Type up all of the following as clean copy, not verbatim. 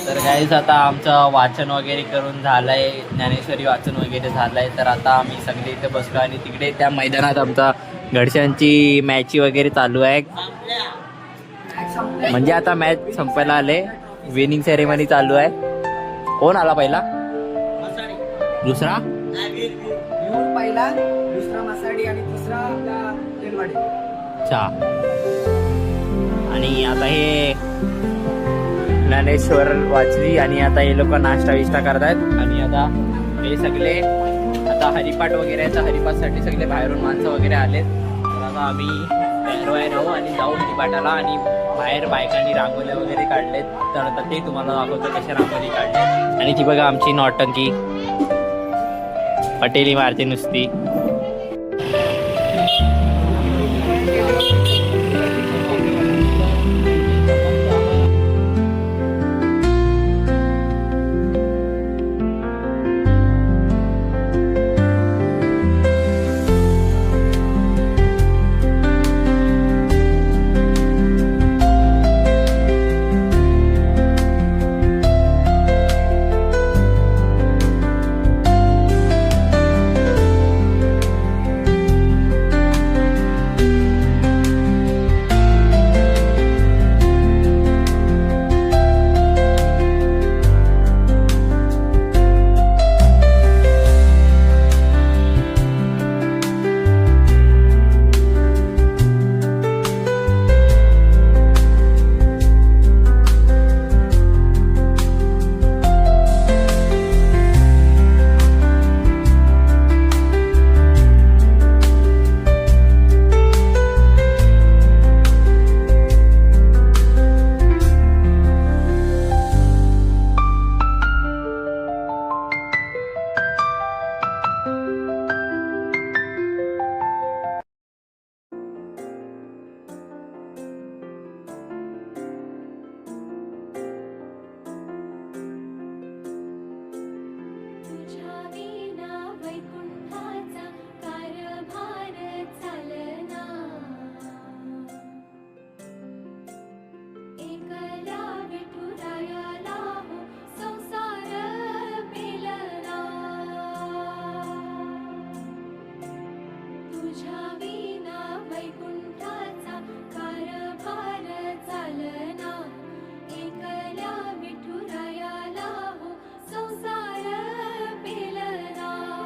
तर गाईज आता आमचं वाचन वगैरे करून झालंय, ज्ञानेश्वरी वाचन वगैरे झालंय. तर आता आम्ही सगळे इथे बसलो आणि तिकडे त्या मैदानात आमचा घरच्यांची मॅच वगैरे चालू आहे. म्हणजे आता मॅच संपायला आले, विनिंग सेरेमनी चालू आहे. कोण आला पहिला? दुसरा पहिला, दुसरा मासाडी आणि तिसरा आपला तेलवाडी. अच्छा. आणि आता हे ज्ञानेश्वर वाचली आणि आता हे लोक नाश्ता विष्टा करतायत. आणि आता हे सगळे आता हरिपाठ वगैरे आहे, हरिपाठसाठी सगळे बाहेरून माणसं वगैरे आलेत. तर आता आम्ही तयार राहू आणि जाऊ हरिपाठाला. आणि बाहेर बायकांनी रांगोल्या वगैरे काढलेत, तर आता ते तुम्हाला दाखवतो कशा रांगोली काढले. आणि ती बघा आमची नौटंकी पटेली मारते नुसती.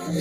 तर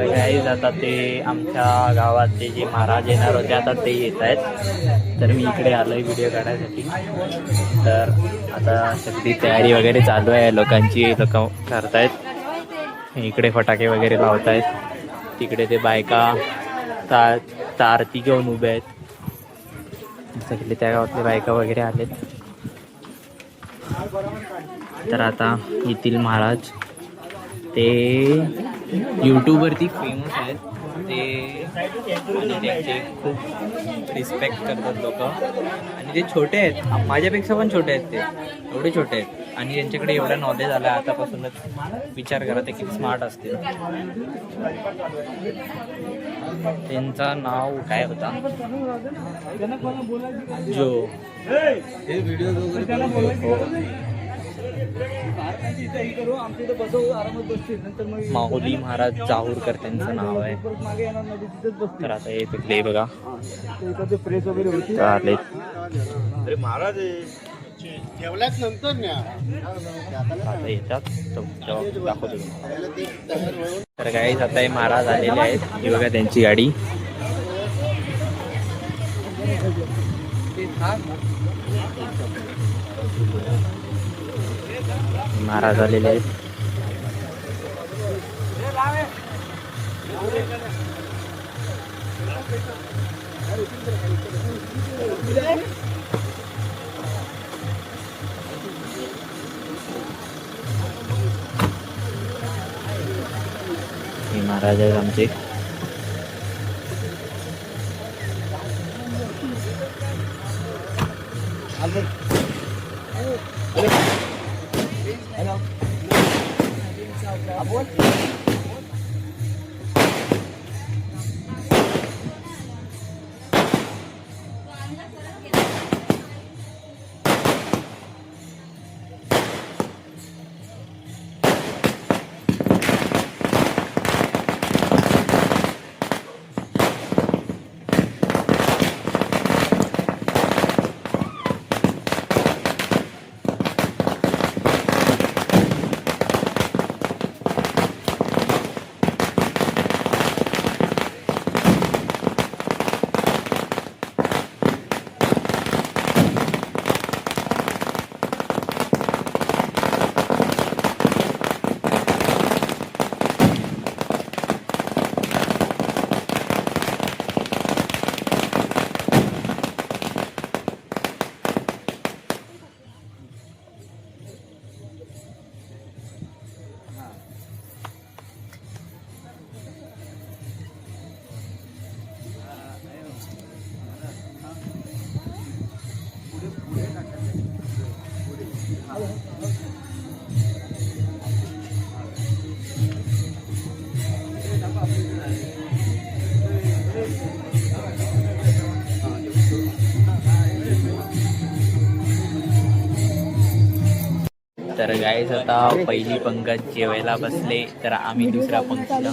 गाईज आता ते आमच्या गावात ते जे महाराज येणार होते आता ते येत आहेत. तर मी इकडे आलोय व्हिडिओ काढायसाठी. तर आता सगळी तयारी वगैरे चालू आहे लोकांची, लोक करतायत. इकडे फटाके वगैरे लावतायत. तिकडे ते बायका आरती घेऊन उभे आहेत. सगळे त्या गावातले बायका वगैरे आलेत. तर आता येथील महाराज ते यूट्यूबवरती फेमस आहेत ते, आणि त्यांचे खूप रिस्पेक्ट करतात लोक. आणि ते छोटे आहेत, माझ्यापेक्षा पण छोटे आहेत, ते एवढे छोटे आहेत. आणि त्यांच्याकडे एवढा नॉलेज आला आतापासूनच. विचार करा ते किती स्मार्ट असतील. त्यांचं नाव काय होता, जो माहुली महाराज जाहूरकर त्यांचं नाव आहे. तर आता हे पिकले बघा चालेल. आता येतात दाखवतो. तर काही आता हे महाराज आलेले आहेत. ही बघा त्यांची गाडी. महाराज आलेले आहेत. हे महाराज आहेत आमचे. तर गाईस आता पहिली पंगत जेवायला बसले, तर आम्ही दुसऱ्या पंक्तीला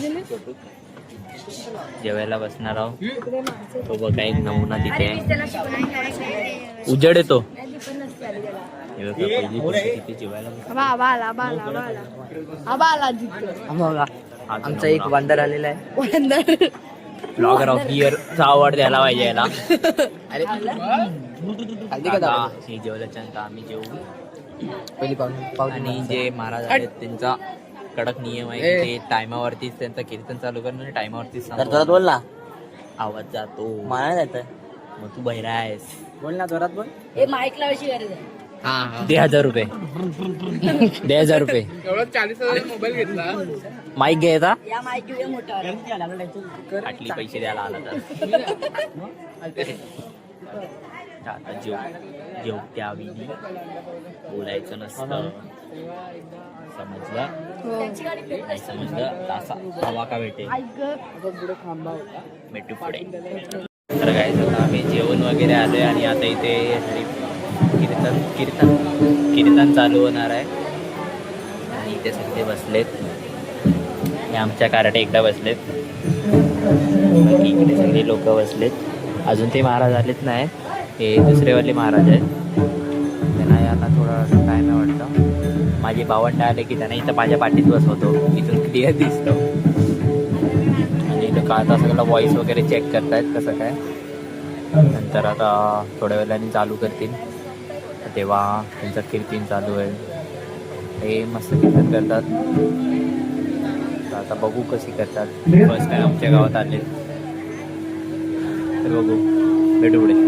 जेवायला बसणार आहोत. तो बघा एक नमुना तिथे आहे. उजेड येतो. हे बघा, पहिली पंक्ती तिथे जेवायला आमचा एक वांदर आलेला आहे. ब्लॉगर ऑफ इयर चा अवॉर्ड द्यायला पाहिजे याला. का हे जेवल्याच्या नंतर आम्ही जेवू. पहिली पाऊस आणि जे महाराज आहेत त्यांचा कडक नियम आहे की ते टायमावरतीच त्यांचं कीर्तन चालू करणं आणि टायमावरतीच जोरात बोल ना. आवाज जातो. मला जात मग तू बहिरा आहेस. बोल ना, जोरात बोल. माईक लावायची गरज आहे. दे 1000 रुपये. दे 1000 रुपये. 40,000 मोबाईल घेतला. माईक घ्यायचा. या माईक घेऊया मोठा. आटली पैसे द्यायला आला तर. आता जेवत्या आम्ही बोलायचं नसतं. समजलं नाही समजलं तासा हवा का भेटेल. भेटू पुढे. तर काय आता आम्ही जेवण वगैरे आलोय आणि आता इथे कीर्तन चालू होणार आहे. आणि इथे सगळे बसलेत. हे आमच्या कार्याटे एकदा बसलेत. बाकी इकडे सगळे लोक बसलेत. अजून ते महाराज आलेत नाही. हे दुसरेवाले महाराज आहेत. त्यांना आता थोडा टाईम आहे वाटतं. माझे भावंड आले की त्यांना इथं माझ्या पाठीत बसवतो. इथून क्लिअर दिसतो. आणि लोक आता सगळं व्हॉइस वगैरे चेक करतायत कसं काय. नंतर आता थोड्या वेळाने चालू करतील. तेव्हा त्यांचं कीर्तन चालू आहे. हे मस्त कीर्तन करतात. आता बघू कशी करतात. फर्स्ट टाइम आमच्या गावात आले तर बघू. भेटू पुढे.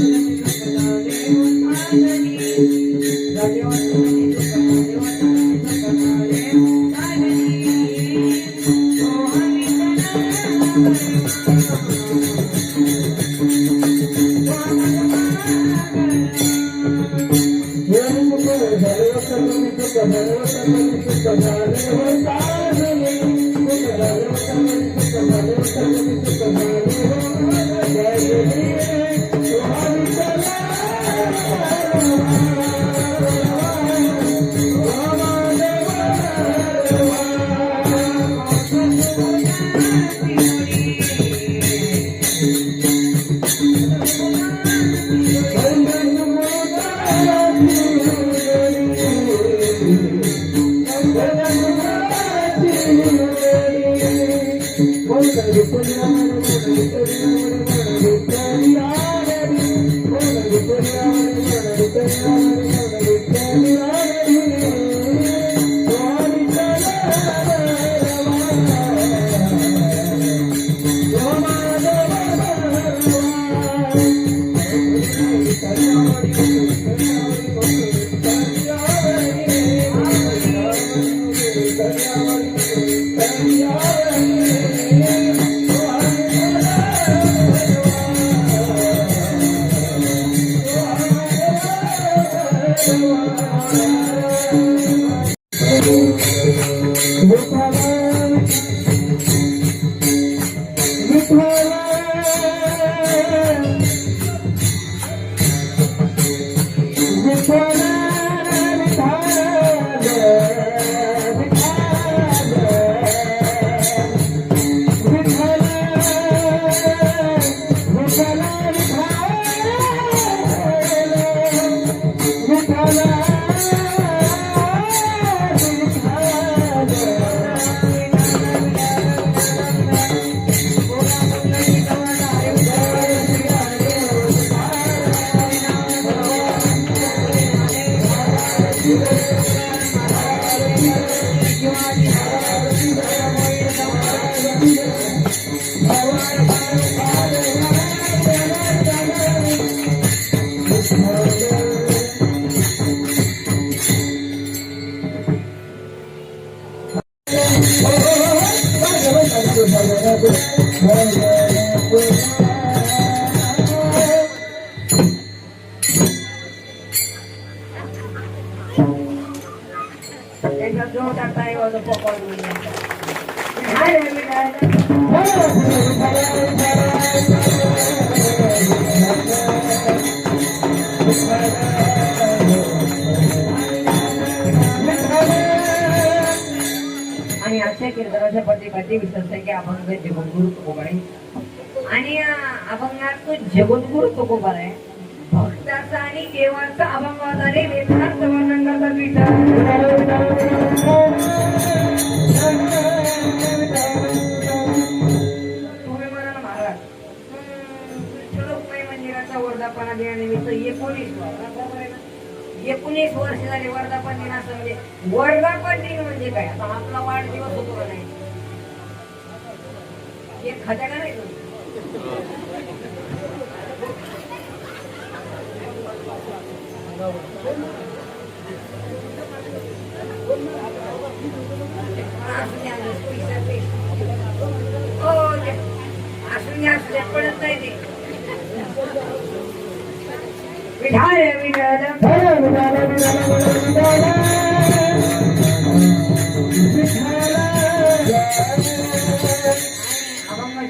Thank you. आणि आजच्या कीर्तनाच्या पद्धती विसरते की अभंग जगद्गुरु तुकोबाई आणि अभंगात तो जगद्गुरु तुकोबा आहे. भक्ताचा आणि देवाचा अभंग आणि वेदांत वर्णनाचा विचार तुम्ही म्हणाल महाराज विठ्ठल मंदिराचा वर्धापना दिनानिमित्त 19 वर्ष झाले वर्धापन दिन असं म्हणजे वर्धापन दिन म्हणजे काय? आता आपला वाढदिवस होतो का नाही? एक खाता का नाही असं पडत नाही ते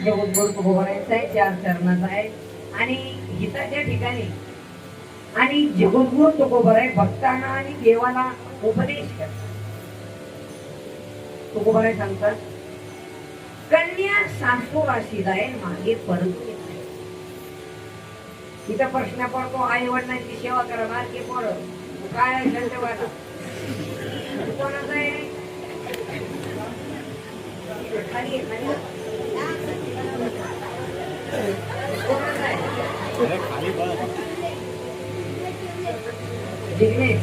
जगद्गुरु तुकोबारायचा आहे, 4 चरणाचा आहे आणि गीताच्या ठिकाणी आणि जगद्गुरु तुकोबाराय भक्तांना आणि देवाला उपदेश करतात. तुकोबाराय सांगतात कन्या सासू राशी जाईल मागे परत येत नाही. इथं प्रश्न पडतो आई वडिलांची सेवा करणार की पोरं काय धन्यवाद कोणाचं आहे खाली कोणाचं आहे जिग्नेश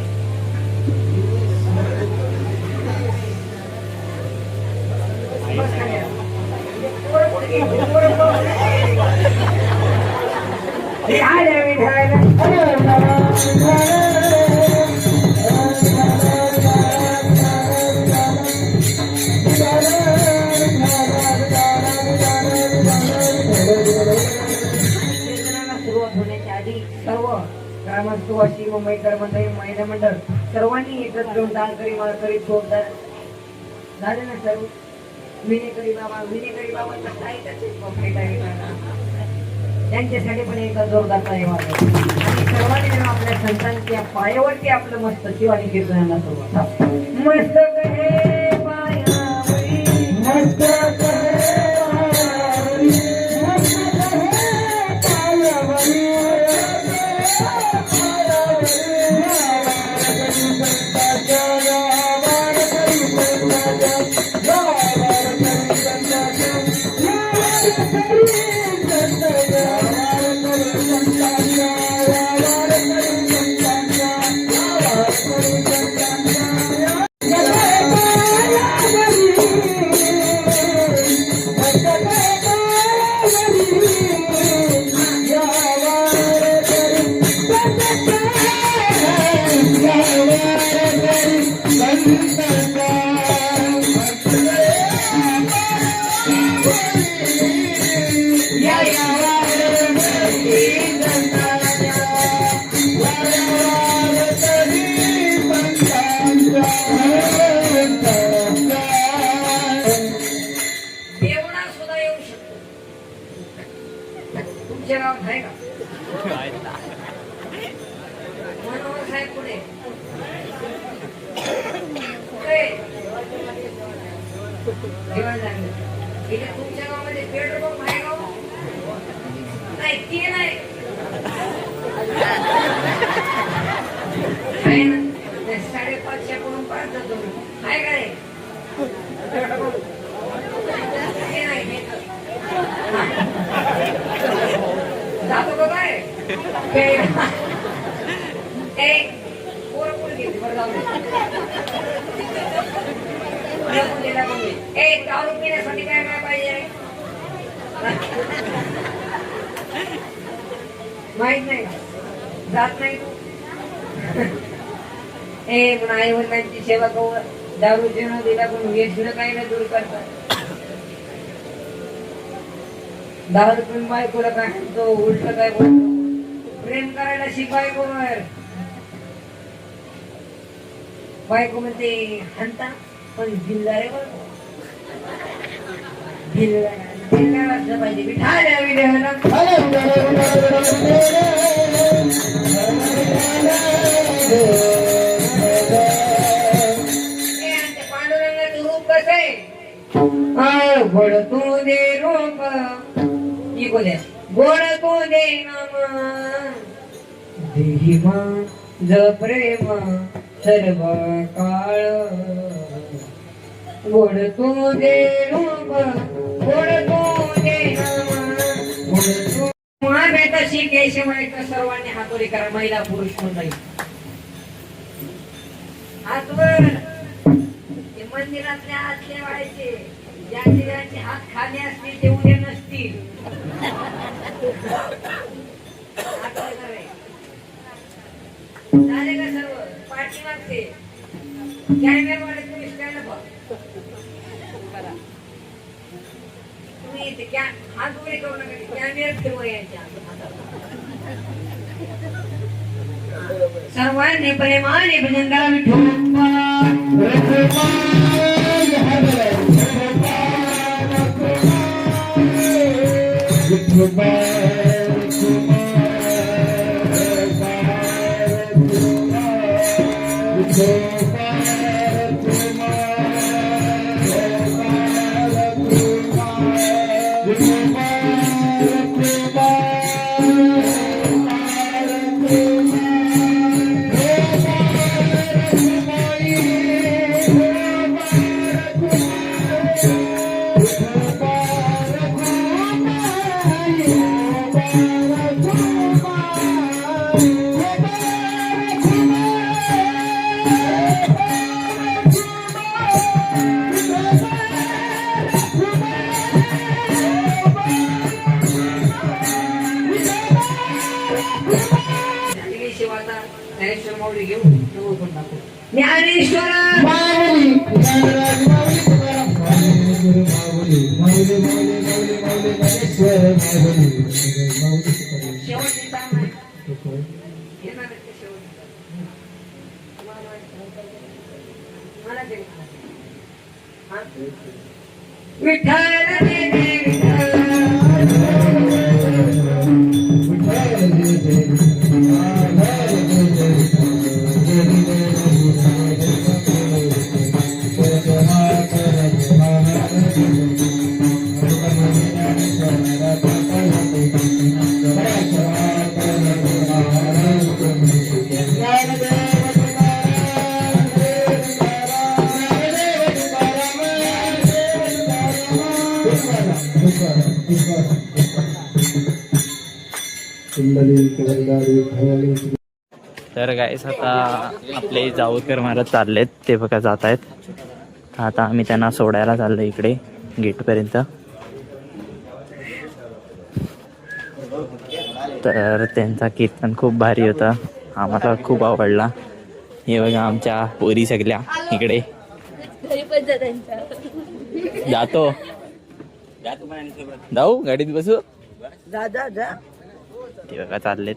सुवासी मुंबईकर मंडळी महिला मंडळ सर्वांनी एकत्र येऊन दानकरी माळकरी जोरदार झाले ना सर्व विनेकरी बाबांचा काय त्याचे कॉम्प्लीट आहे त्यांच्यासाठी पण एक जोरदार धन्यवाद आणि सर्वांनी मिळून आपल्या संतांच्या पायावरती आपलं मस्त शिवानी कीर्तनाला सुरुवात मस्तक हे पायावरी मस्तक तुमच्या गावात आहे का मनोहर साहेब पुढे इथे तुमच्या गावामध्ये पेट्रोल पंप आहे का नाही ते नाही आहे ना 550 कडून 5 जातो आहे का रे ते नाही जातो का काय दारू पिण्यासाठी काय काय पाहिजे माहित नाही जात नाही पण आई वडिलांची सेवा करू दारू जेवण दिला पण व्यसन काही नाही दूर करतात 10 रुपये बायकोला काय म्हणतो उलट काय बोलतो प्रेम करायला शिकवाय कोण बायको म्हणते हंता पण जिल्हारे बोलतो जिल्हा पाहिजे विठाल्या विड्याला पांडुरंगाचं रूप कसं आहे गोड तू दे रूप गोड तू दे नाम देही ज प्रेम सर्व काळ गोड तू दे रूप गोड तू दे नाम गोड तू महाभेटाशी केशवायचं सर्वांनी हातोरी करा महिला पुरुष मंडळी हातवर मंदिरातल्या आतले व्हायचे ज्यांचे हात खाली असतील ते उद्या नसतील झाले का सर्व पाठीमागचे कॅमेरावाले तुम्ही स्टँड बघ तुम्ही हात उभे करू नका कॅमेरा फिरवा यांच्या सर्वांनी प्रेमाने भजन करा ज्ञानेश्वर शेवटची तर गाईस आता आपले जाऊकर महाराज चाललेत, ते बघा जात आहेत. आता आम्ही त्यांना सोडायला चाललो इकडे गेटपर्यंत. तर त्यांचा कीर्तन खूप भारी होता, आम्हाला खूप आवडला. हे बघा आमच्या पोरी सगळ्या इकडे. घरी पण जा त्यांच्या. जातो जाऊ गाडीत बसू. जा जा जा. ते बघा चाललेत.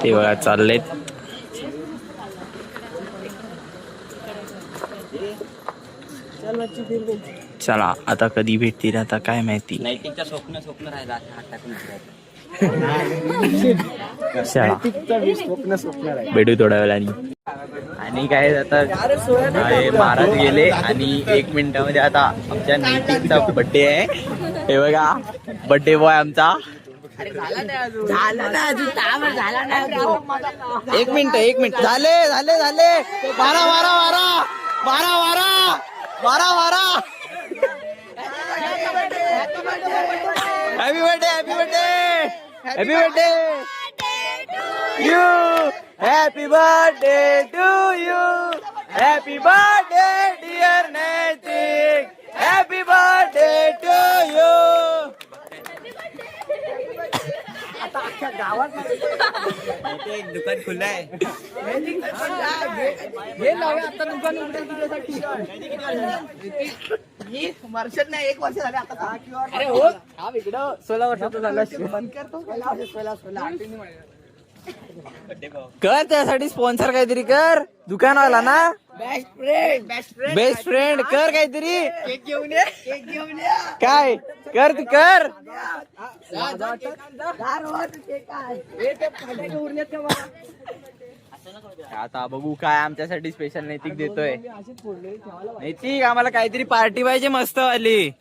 ते बघा चाललेत. चला आता कधी भेटतील आता काय माहिती. नैतिकच्या स्वप्न राहिला. चला भेटू थोड्या वेळाने. आणि काय आता महाराज गेले आणि 1 मिनिटामध्ये आता आमच्या नैतिकचा बर्थडे आहे. हे बघा बर्थडे बॉय आमचा. झाला ना अजून झाला ना. 1 मिनिट झाले 12 happy birthday you. Happy birthday to you. Happy birthday dear Naitik. Happy birthday to you. एक दुकान खुलं आहे. वर्षात नाही 1 वर्ष झाले आता. अरे हो हा इकडं 16 वर्षाचा झाला. बंद करतो 16 कर त्यासाठी स्पॉन्सर काहीतरी कर. दुकानवाला ना. बेस्ट फ्रेंड कर काहीतरी. केक घेऊन ये. काय कर तू कर. आता बघू काय आमच्यासाठी स्पेशल नैतिक देतोय. नैतिक आम्हाला काहीतरी पार्टी पाहिजे मस्त वाली.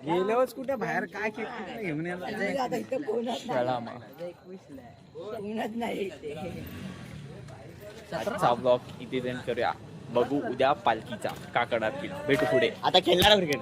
गेलोच कुठे बाहेर काय घेऊन आजचा ब्लॉग इथे करूया. बघू उद्या पालखीचा काकड आरती. भेटू पुढे. आता खेळणार क्रिकेट.